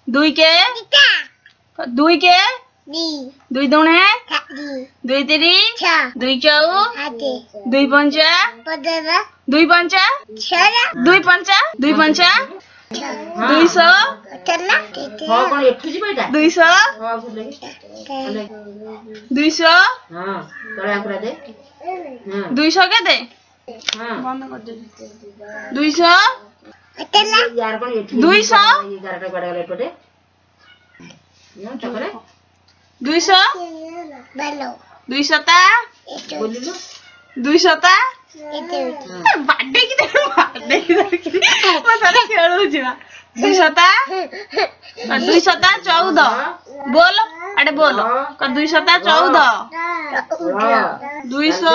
दुई के दुई के दुई दुणे दुई तिरी दुई चौ दुई पंचा दुई पंचा दुई पंचा दुई पंचा 200 200 200 200 के दे 200 200 200 200 ता 200 ता बाडे की दे बाडे की मैं सारा खेलू जीवा 200 ता 14 बोल अरे बोल 200 ता 14 200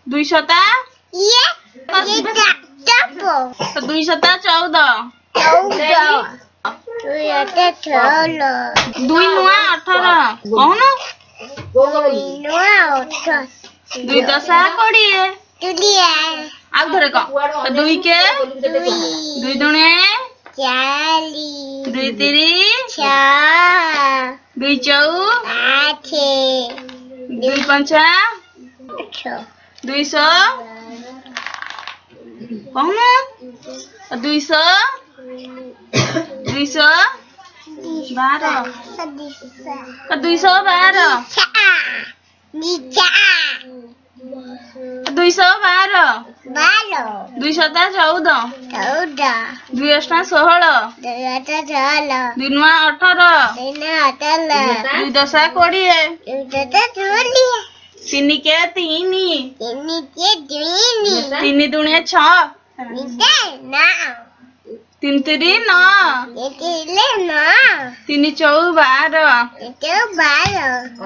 200 ता 200 ता 14 2 नुआ 18 कौन 2 दशा 20 आउ धरे कह 2 के 2 दुणे 2 तिरी 2 चौ 2 पंचा 200 कौन 200 200 12 212 212 200 ता 14 2 अष्टा 16 2 नुआ 18 2 दशा 20 3 के 3 3 दुणे 6 3 तिरी 9 3 चौ 12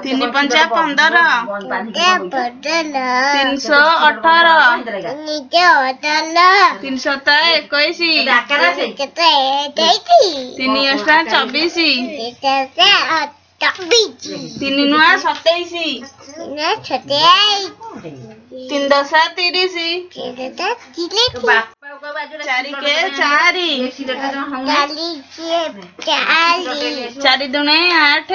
3 पंचा 15 318 300 ता 21 3 अष्टा 24 3 नुआ 27 3 दशा 30 4 के 4 4 दुणे 8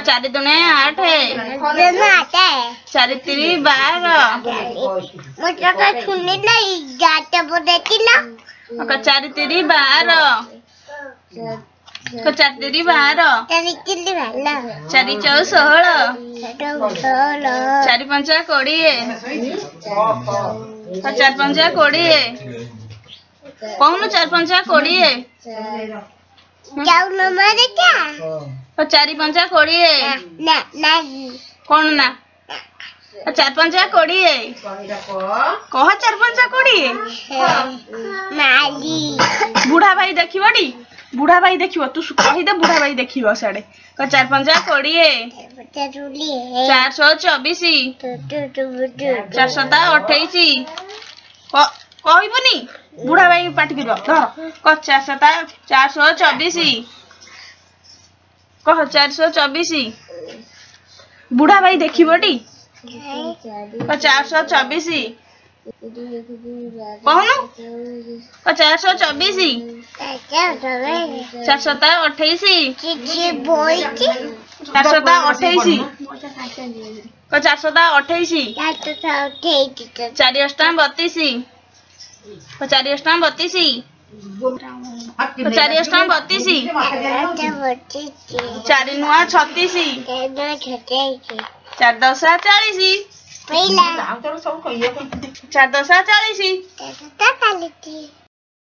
4 दुणे 8 4 तिरी 12 4 तिरी 12 4 तिरी 12 4 चौ 16 4 पंचा 20 4 पंचा 20 कौन 4 पंचा 20 4 पंचा 20 कौन ना 4 पंचा 20 कह 4 पंचा 20 बुढ़ा भाई देखी बुढ़ा भाई देखियो तू कही दे बुढ़ा भाई देखियो साडे 4 पंचा 20 424 400 ता 28 कहबनी बुढ़ा भाई पाटी कर 400 ता 424 कह 424 बुढ़ा भाई देखिबटी 424 कौन 424 400 ता 28 400 ता 28 400 ता 28 4 अष्टा 32 4 अष्टा 32 4 अष्टा 32 4 नुआ 36 4 दशा 40 4 दशा 40